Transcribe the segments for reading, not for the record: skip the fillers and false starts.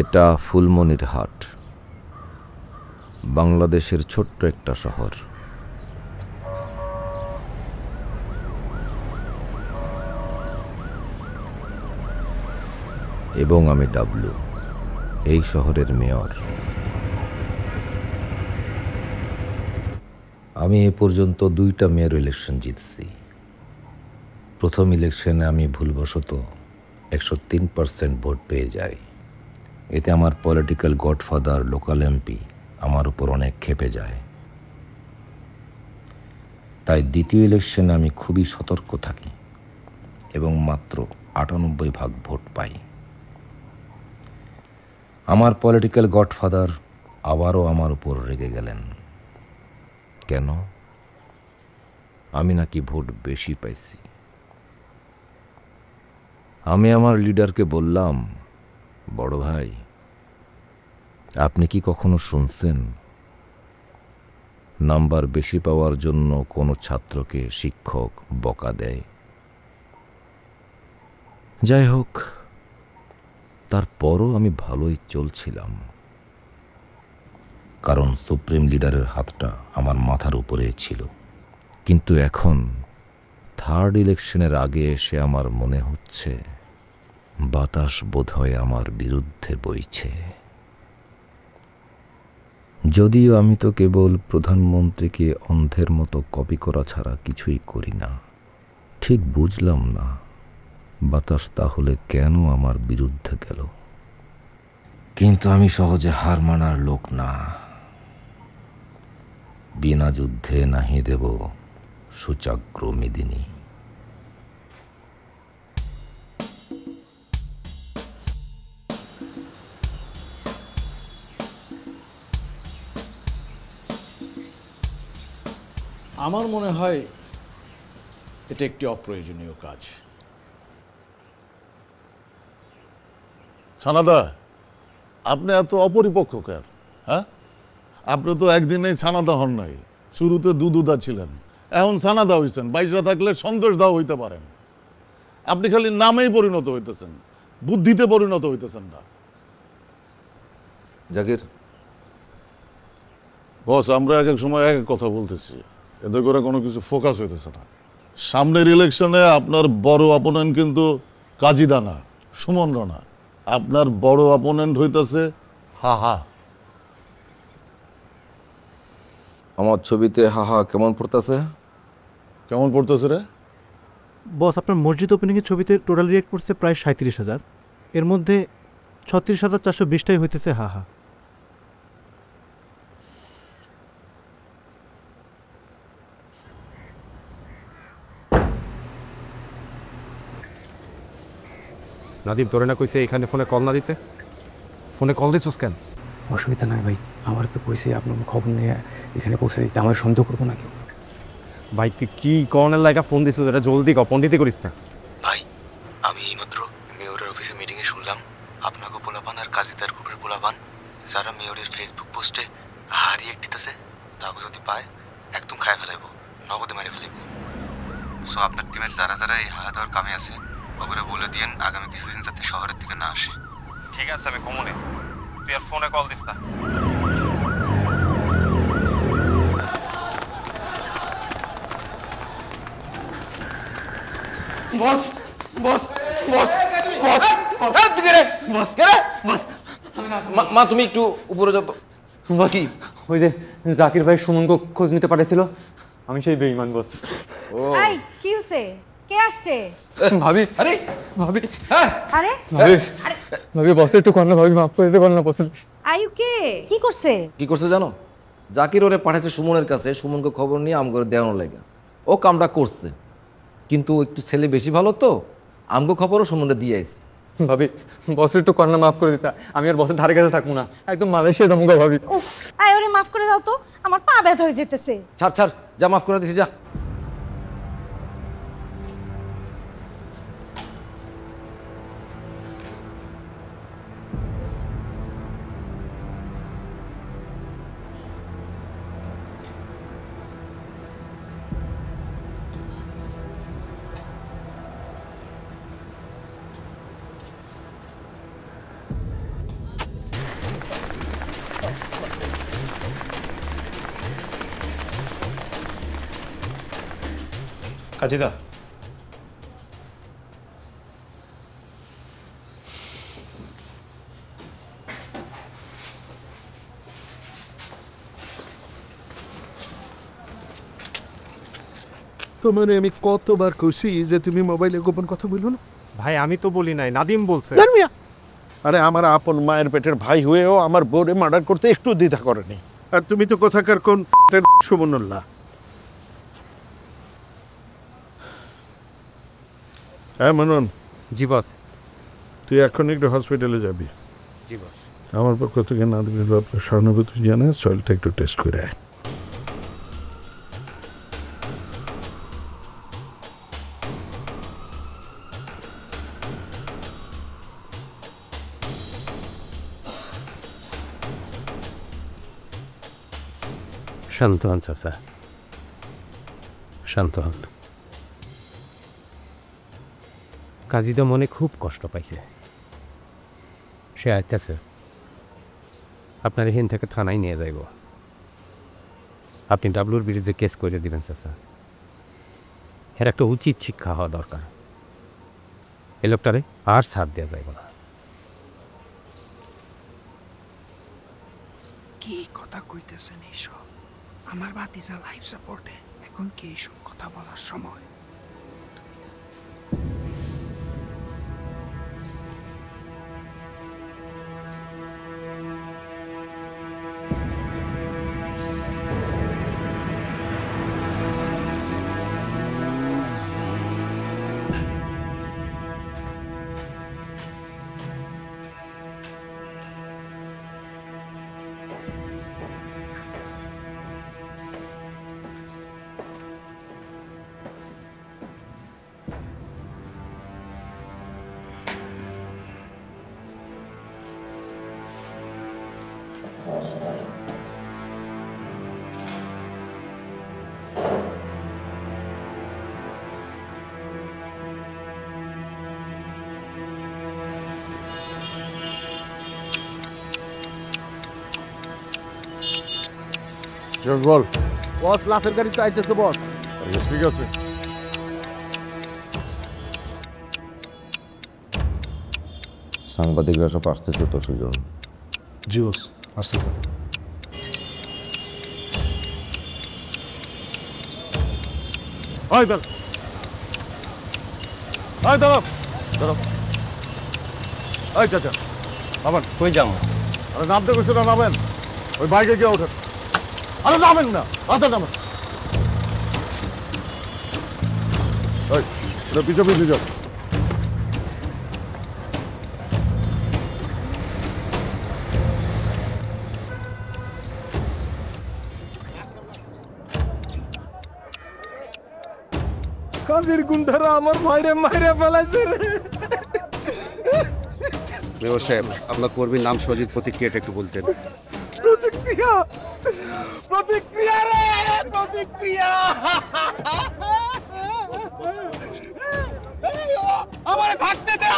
এটা ফুলমনির হাট, বাংলাদেশের ছোট্ট একটা শহর। এবং আমি ডাবলু, এই শহরের মেয়র। আমি এ পর্যন্ত 2টা মেয়র ইলেকশন জিতছি। প্রথম ইলেকশনে আমি ভুলবশত 103% ভোট পেয়ে যাই। এতে আমার পলিটিক্যাল গডফাদার লোকাল এমপি আমার উপর অনেক ক্ষেপে যায়। তাই দ্বিতীয় ইলেকশনে আমি খুবই সতর্ক থাকি এবং মাত্র 98% ভোট পাই। আমার পলিটিক্যাল গডফাদার আবারও আমার উপর রেগে গেলেন। কেন? আমি নাকি ভোট বেশি পাইছি। আমি আমার লিডারকে বললাম, বড় ভাই, আপনি কি কখনো শুনছেন নাম্বার বেশি পাওয়ার জন্য কোনো ছাত্রকে শিক্ষক বকা দেয়? যাই হোক, তারপরও আমি ভালোই চলছিলাম, কারণ সুপ্রিম লিডারের হাতটা আমার মাথার উপরে ছিল। কিন্তু এখন থার্ড ইলেকশনের আগে এসে আমার মনে হচ্ছে বাতাস বোধহয় আমার বিরুদ্ধে বইছে। যদিও আমি তো কেবল প্রধানমন্ত্রীকে অন্ধের মতো কপি করা ছাড়া কিছুই করি না। ঠিক বুঝলাম না বাতাস তাহলে কেন আমার বিরুদ্ধে গেল। কিন্তু আমি সহজে হার মানার লোক না। বিনা যুদ্ধে নাহি দেব সুচাগ্র মেদিনী। আমার মনে হয় এটা একটি অপ্রয়োজনীয় কাজ। ছানাদা, আপনি এত অপরিপক্ক কেন? হ্যাঁ, আপনি তো একদিনেই ছানাদা হন নাই। শুরুতে দুধুদা ছিলেন, এখন ছানাদা হইছেন। বাইশা থাকলে সন্তোষ দাও হইতে পারেন। আপনি খালি নামেই পরিণত হইতেছেন, বুদ্ধিতে পরিণত হইতেছেন না। জাকির, বস, আমরা এক এক সময় এক এক কথা বলতেছি, এতে করে কোনো কিছু ফোকাস হইতেছে না। সামনের ইলেকশনে আপনার বড় অপোনেন্ট কিন্তু কাজীদা না, সুমন রানা। আপনার বড় অপোনেন্ট হইতেছে হাহা। আমার ছবিতে হাহা কেমন পড়তেছে? কেমন পড়তেছে রে? বস, আপনার মসজিদ ওপেনিংয়ের ছবিতে টোটাল রিয়েক্ট করছে প্রায় 37,000। এর মধ্যে 36,420টাই হইতেছে হাহা। নাদিম, তোরে না কইছে এখানে ফোনে কল না দিতে? ফোনে কল দিচ্ছস কেন? অসুবিধা নাই ভাই, আমার তো কইছে আপনার খবর নিয়ে এখানে পৌঁছে দিতে। আমার সন্দেহ করবো না কেউ। ভাই তুই কি করণের লাগা ফোন দিছিস? এটা জলদি কর, পণ্ডিতি করিস না। ভাই, আমি এইমাত্র মেয়রের অফিসে মিটিংয়ে শুনলাম আপনাকে পোলাপান আর কাজীদার গ্রুপের পোলাপান যারা মেয়রের ফেসবুক পোস্টে হারিয়ে দিতেছে, তাকে যদি পায় একদম খায় ফেলাইব, নগদে মারি ফেলাইব। সো আপনার টিমের যারা যারা এই হায়া দেওয়ার কামে আছে ওগুলো বলে দিয়েন আগামী কিছুদিন যাতে শহরের দিকে না আসে। ঠিক আছে, আমি কমনে। তুই আর ফোনে কল দিস না। বস বস বস বস বস তুই কে রে? বস কে রে? বস মা, তুমি একটু উপরে যাও তো। বস, ওই যে জাকির ভাই সুমনকে খোঁজ নিতে পাঠাইছিল, আমি সেই বেঈমান বস। এই কি হইছে? কে আসছে? ভাবি, আরে ভাবি, আরে ভাবি, ভাবি বসে একটু কর না, ভাবি মাফ করে দিতে কর না বস। আয়ু কে? কি করছে? কি করছে জানো? জাকির ওরে পাঠাইছে সুমনের কাছে, সুমনকে খবর নিয়ে আমগরে দেওয়ানোর লাগে। ও কামটা করছে, কিন্তু একটু ছেলে বেশি ভালো তো, আমগো খবরও সুমনে দিয়ে আইছে। ভাবি বসে একটু কর না, মাফ করে দিতে। আমি আর বসের ধারে কাছে থাকবো না, একদম মালয়েশিয়া যাবো গো ভাবি। উফ, আয় ওরে মাফ করে দাও তো, আমার পা ব্যথা হয়ে যেতেছে। ছাড় ছাড়, যা মাফ করে দিছি, যা। কাজীদা, তোমার আমি কতবার কইছি যে তুমি মোবাইলে গোপন কথা বললো না? ভাই আমি তো বলি নাই, নাদিম বলছে। আরে আমার আপন মায়ের পেটের ভাই হয়েও আমার বউরে মার্ডার করতে একটু দ্বিধা করেনি। আর তুমি তো কোথাকার কোন সুবর্ণল্লাহ। হ্যাঁ মনন। জি বস। তুই এখন একটু হসপিটালে যাবি। জি বস। আমার পক্ষ থেকে নাদিমের ব্যাপারে সহানুভূতি জানে, সয়েলটা একটু টেস্ট করে আয়। শান্ত হন চাচা, শান্ত হন। কাজীদা মনে খুব কষ্ট পাইছে, সে আইতেছে। আপনার এখান থেকে থানায় নিয়ে যাইব। আপনি ডাবলুর বিরুদ্ধে কেস করে দিবেন চাচা। এর একটা উচিত শিক্ষা হওয়া দরকার। এ লোকটারে আর ছাড় দেওয়া যাইব না। কি কথা কইতেছেন এইসব? আমার ভাতিজা লাইফ সাপোর্টে, এখন কি এইসব কথা বলার সময়? বল বস, লাশের গাড়ি চাইতেছে বস। ঠিক আছে। সাংবাদিকরা সব আসতেছে তো সুজন? জি বস, আসতেছে। আয় দাঁড়া, আয় দাঁড়া, দাঁড়া। আয় চাচা, নামেন। কই যাবো? আরে নামতে গেছিল, নামেন। ওই বাইকে গিয়ে ওঠেন। আরে নামেন না, আচ্ছা নামেন। পিছু পিছু যাও। কাজের গুন্ডারা আমার ভাইরে মাইরে ফেলাইছে রে। মেয়র সাহেব, আপনার কর্মীর নাম সজিত প্রতিক্রিয়াটা একটু বলতেন। প্রতিক্রিয়া, প্রতিক্রিয়া রে, প্রতিক্রিয়া। আমারে থাকতে দে,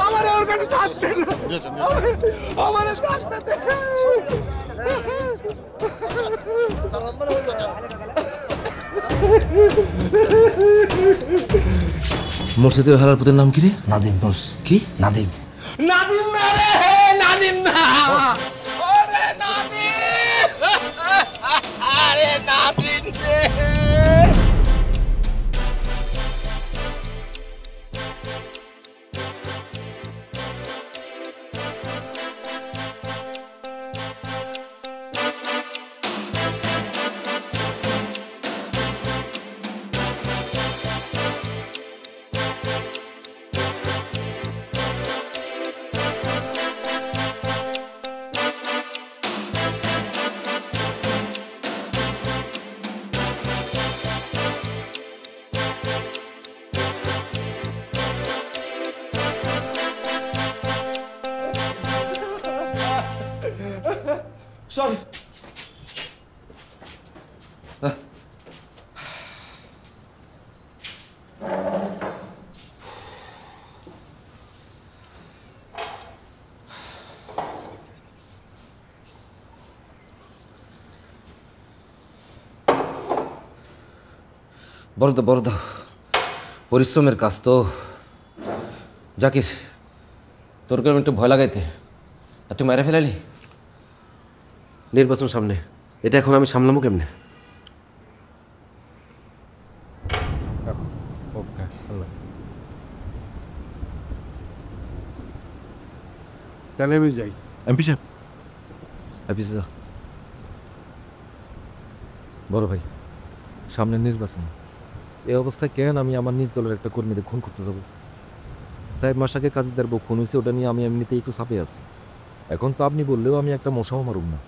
আমারে ওর কাছে থাকতে দে, আমারে থাকতে দে। মোর্শেদের হালার পুতের নাম কি রে? নাদিম বস। কি নাদিম? নাদিম না রে, নাদিম না। ওরে নাদিম, আরে নাদিম রে। সরি। বড় দাও, বড় দাও। পরিশ্রমের কাজ তো। জাকির, তোর কেমন একটু ভয় লাগাইতে, আর তুই মেরে ফেলালি। নির্বাচন সামনে, এটা এখন আমি সামলামো কেমনে? তাহলে আমি যাই। এমপি সাহেব, এমপি সাহেব, বড় ভাই, সামনে নির্বাচন। এই অবস্থায় কেন আমি আমার নিজ দলের একটা কর্মীদের খুন করতে যাব? সাহেব মাসাকে কাজীদার বউ খুন হয়েছে, ওটা নিয়ে আমি এমনিতেই একটু চাপে আছি। এখন তো আপনি বললেও আমি একটা মশাও মারুম না,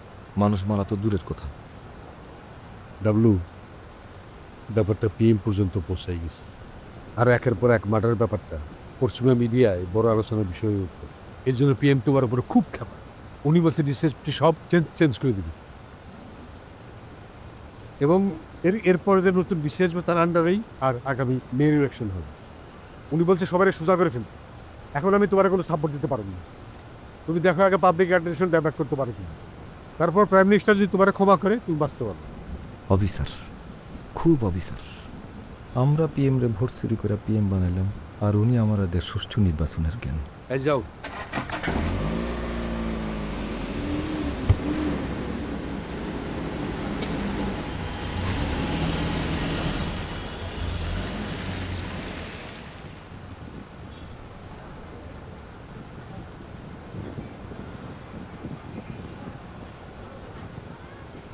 মানুষ মারা তো দূরের কথা। ডাবলু, ব্যাপারটা পিএম পর্যন্ত পৌঁছাই গেছে, আর একের পর এক মার্ডার ব্যাপারটা পশ্চিমা মিডিয়ায় বড় আলোচনার বিষয় উঠতেছে। এর জন্য পিএম তোমার উপরে খুব খেপা। উনি বলছে রিসার্চটি সব চেঞ্জ করে দিবি, এবং এরপরে যে নতুন বিসি আসবে তার আন্ডারেই আর আগামী মেয়র ইলেকশন হবে। উনি বলছে সবাই সোজা করে ফেলবে। এখন আমি তোমার কোনো সাপোর্ট দিতে পারবো না। তুমি দেখো আগে পাবলিক অ্যাটেনশন ডাইভার্ট করতে পারো কিনা, তারপর প্রাইম মিনিস্টার যদি তোমার ক্ষমা করে তুমি বাঁচতে পারো। অফিসার, খুব অফিসার। আমরা পিএম রে ভোট চুরি করে পিএম বানাইলাম, আর উনি আমাদের সুষ্ঠু নির্বাচনের জ্ঞান। এই যাও।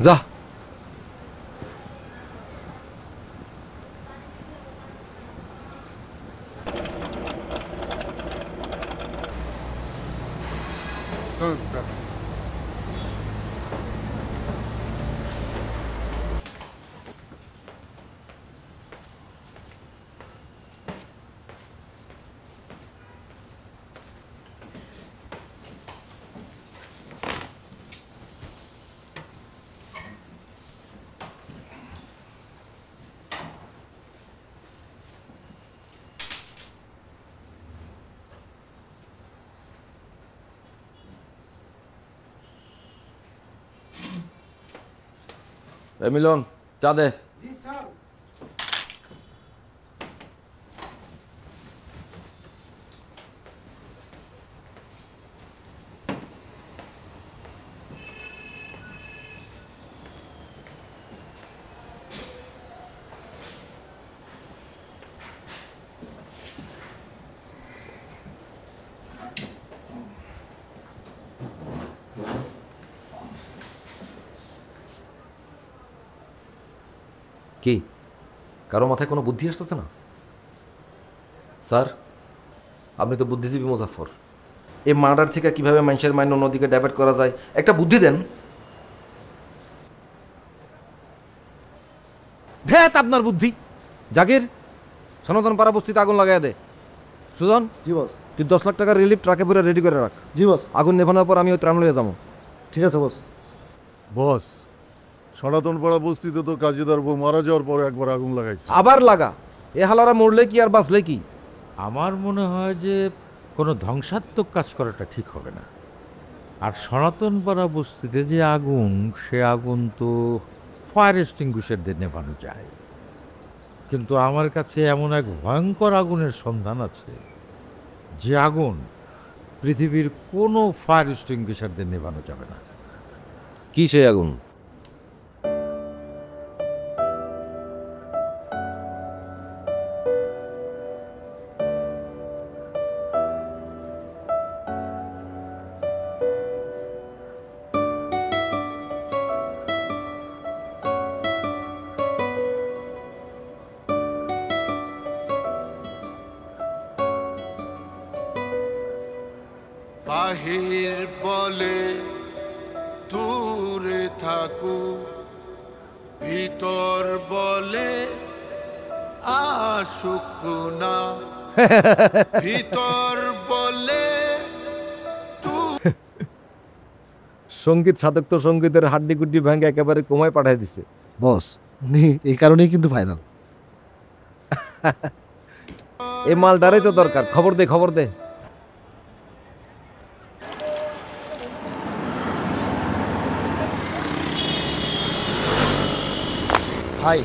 যা। মিলন, চা দে। জি স্যার। কি কারো মাথায় কোনো বুদ্ধি আসতেছে না? স্যার, আপনি তো বুদ্ধিজীবী মুজাফর। এই মার্ডার থেকে কিভাবে মানুষের মাইন্ড অন্যদিকে ডাইভার্ট করা যায় একটা বুদ্ধি দেন। ধ্যাত আপনার বুদ্ধি। জাকির, সনাতন পাড়া বস্তিতে আগুন লাগাই দে। সুজন। জি বস। তুই 10 লাখ টাকার রিলিফ ট্রাকে পুরো রেডি করে রাখ। জি বস। আগুন নেভানোর পর আমি ওই ত্রাণ লইয়া যাবো। ঠিক আছে বস। বস, সনাতন পাড়া বস্তিতে তো কাজীদার বউ মারা যাওয়ার পরে একবার আগুন লাগাইছে। আবার লাগা। এ হালারা মরলে কি আর বাঁচলে কি? আমার মনে হয় যে কোনো ধ্বংসাত্মক কাজ করাটা ঠিক হবে না। আর সনাতন পাড়া বস্তিতে যে আগুন, সে আগুন তো ফায়ার এক্সটিংগুইশার দিয়ে নেভানো যায়, কিন্তু আমার কাছে এমন এক ভয়ঙ্কর আগুনের সন্ধান আছে যে আগুন পৃথিবীর কোনো ফায়ার এক্সটিংগুইশার দিয়ে নেভানো যাবে না। কি সেই আগুন? বাহির বলে দূরে থাকু, ভিতর বলে আসুক না, ভিতর বলে সঙ্গীত সাধক তো সঙ্গীতের হাড্ডি গুড্ডি ভেঙে একেবারে কমায় পাঠাই দিছে। বস, উনি এই কারণেই কিন্তু ভাইরাল। এই মালটারই তো দরকার। খবর দে, খবর দে। ভাই,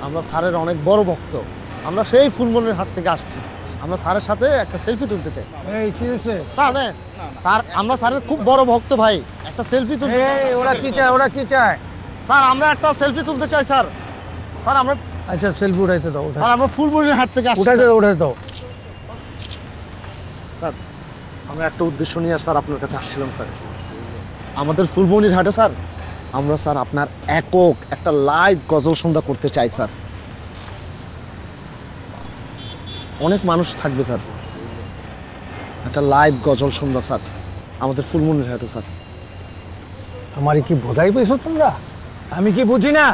আমরা স্যারের অনেক বড় ভক্ত। আমরা সেই ফুলমনের হাট থেকে আসছি। আমরা স্যারের সাথে একটা সেলফি তুলতে চাই। এই কি হয়েছে স্যার স্যার আমরা স্যারের খুব বড় ভক্ত ভাই, একটা সেলফি তুলতে চাই। ওরা কি চায়, ওরা কি চায়? স্যার আমরা একটা সেলফি তুলতে চাই স্যার। স্যার আমরা আচ্ছা সেলফি উঠাইতে দাও। স্যার আমরা ফুলমনের হাট থেকে আসছি। উঠাইতে দাও। স্যার আমরা একটা উদ্দেশ্য নিয়ে স্যার আপনার কাছে আসছিলাম স্যার। আমাদের ফুলমনির হাটে স্যার আমরা স্যার আপনার একক একটা লাইভ গজল সন্ধ্যা করতে চাই স্যার। অনেক মানুষ থাকবে স্যার, একটা লাইভ গজল সন্ধ্যা স্যার আমাদের ফুলমনির হাটে স্যার। আমার কি বোঝাই পেয়েছো তোমরা? আমি কি বুঝি না?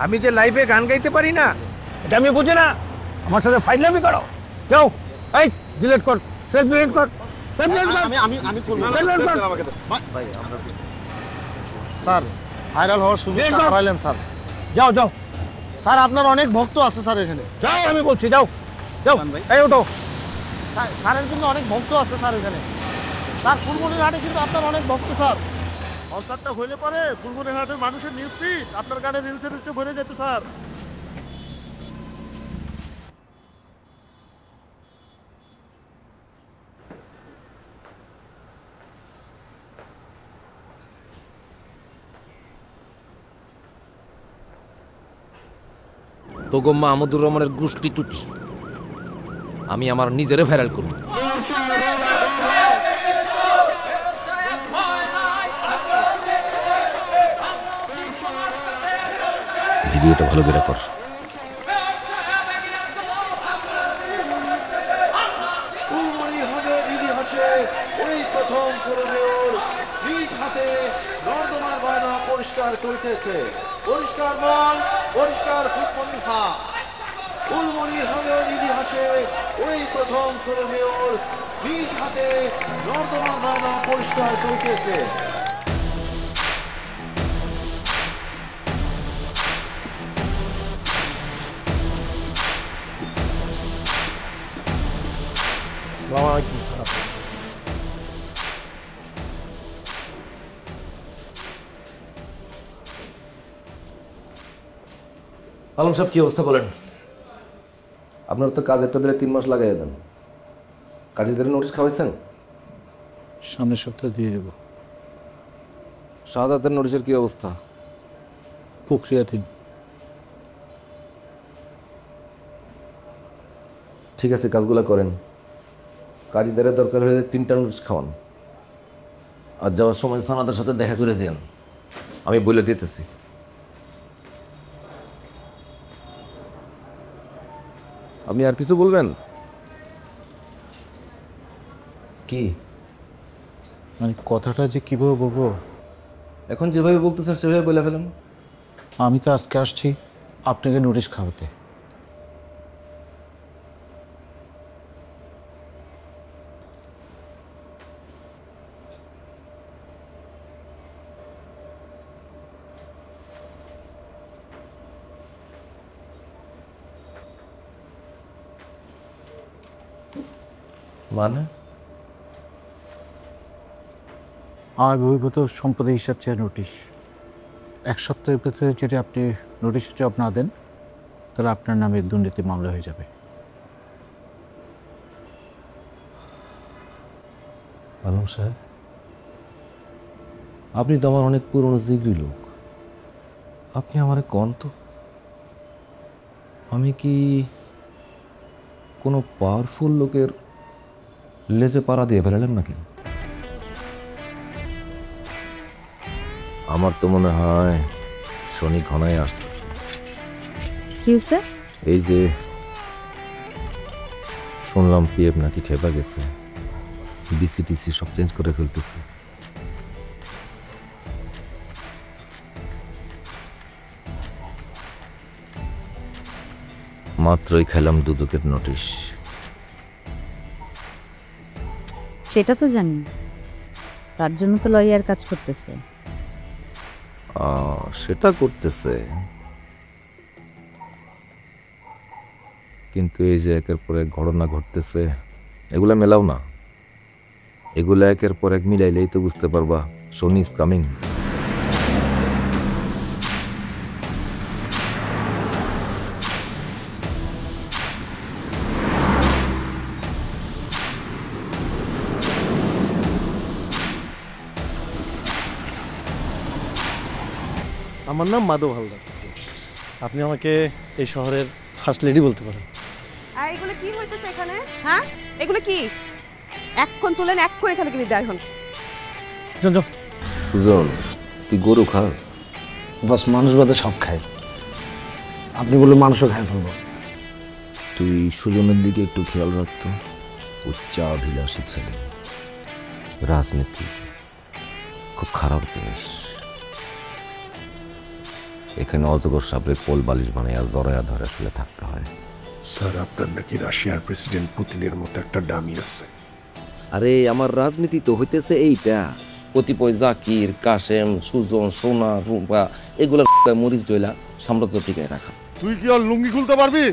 আমি যে লাইভে গান গাইতে পারি না এটা আমি বুঝি না? আমার সাথে ফাইজলামি করো। যাও এই ডিলিট কর, সেলফ ডিলিট কর। স্যার ভাইরাল হওয়ার সুযোগটা হারাইলেন স্যার। যাও স্যার আপনার অনেক ভক্ত আছে স্যার এখানে। যাও আমি বলছি যাও এই ওঠো। স্যারের কিন্তু অনেক ভক্ত আছে স্যার এখানে। স্যার ফুলমনির হাটে কিন্তু আপনার অনেক ভক্ত স্যার। কনসার্টটা হইলে পরে ফুলমনির হাটের মানুষের নিউজ ফিড আপনার গানে রিলসে ভরে যেত স্যার। তোগো মাহমুদুর রহমানের গোষ্ঠী তুতি আমি আমার নিজেরে ভাইরাল করব। ভিডিওটা ভালো করে কর। পরিষ্কার করিতেছে, পরিষ্কার মন, পরিষ্কার ফুলমনির হাট। ফুলমনির হাটের ইতিহাসে ওই প্রথম কোনো মেয়র নিজ হাতে নর্দমা ময়না পরিষ্কার করিতেছে। আসসালামু আলাইকুম স্যার। আলম সাহেব, কি অবস্থা বলেন? আপনার তো কাজেরটা দিলে 3 মাস লাগাই দেন। কাজীদের নোটিশ খাওয়াইছেন? সামনের সপ্তাহে দিয়ে দেব। শাহাদাতের নোটিশের কি অবস্থা? প্রক্রিয়াধীন। ঠিক আছে, কাজগুলো করেন। কাজীদের দরকার হলে 3টা নোটিশ খাওয়ান। আর যাওয়ার সময় সানাদের সাথে দেখা করে যান, আমি বলে দিতেছি। আপনি আর কিছু বলবেন? কি মানে কথাটা যে কিভাবে বলবো? এখন যেভাবে বলতেছেন সেভাবে বলে ফেলেন। আমি তো আজকে আসছি আপনাকে নোটিশ খাওয়াতে। মানে আমার বহির্ভূত সম্পদের হিসাব চেয়ে নোটিশ। 1 সপ্তাহের ভিতরে যদি আপনি নোটিশ জবাব না দেন তাহলে আপনার নামে দুর্নীতি মামলা হয়ে যাবে। আলম সাহেব, আপনি তো আমার অনেক পুরনো জিগরি লোক। আপনি আমারে কন তো, আমি কি কোনো পাওয়ারফুল লোকের লেজে পাড়া দিয়ে ফেলালেন নাকি? আমার তো মনে হয় শনি ঘনায় আসতেছে। কি হয়েছে? এই যে শুনলাম পিএফ নাকি খেপা গেছে, ডিসিটিসি সব চেঞ্জ করে ফেলতেছে। মাত্রই খেলাম দুদকের নোটিশ। সেটা তো জানি, তার জন্য তো লয়ার কাজ করতেছে। সেটা করতেছে, কিন্তু এই যে একের পর এক ঘটনা ঘটতেছে, এগুলা মেলাও না। এগুলা একের পর এক মিলাইলেই তো বুঝতে পারবা শনি ইজ কামিং। আমার নাম মাধব হালদার। আপনি আমাকে এই শহরের ফার্স্ট লেডি বলতে পারেন। এগুলো কি হইতেছে এখানে? হ্যাঁ, এগুলো কি? এক্ষণ তুলেন, এক্ষণ এখান থেকে বিদায় হন। সুজন, তুই গরু খাস? বাস মানুষ বাদে সব খায়, আপনি বলে মানুষও খায় ফেলবো। তুই সুজনের দিকে একটু খেয়াল রাখতো, উচ্চাভিলাষী ছেলে, রাজনীতি খুব খারাপ জিনিস। এখানে অজগর সাপড়ে পোল বালিশ বানাইয়া জড়াইয়া ধরে শুলে থাকতে হয়। স্যার, আপনার নাকি রাশিয়ার প্রেসিডেন্ট পুতিনের মতো একটা ডামি আছে। আরে আমার রাজনীতি তো হইতেছে এইটা, কতিপয় জাকির, কাশেম, সুজন, সোনা, রূপা এগুলা মরিচ ডইলা সাম্রাজ্য টিকায় রাখা। তুই কি আর লুঙ্গি খুলতে পারবি?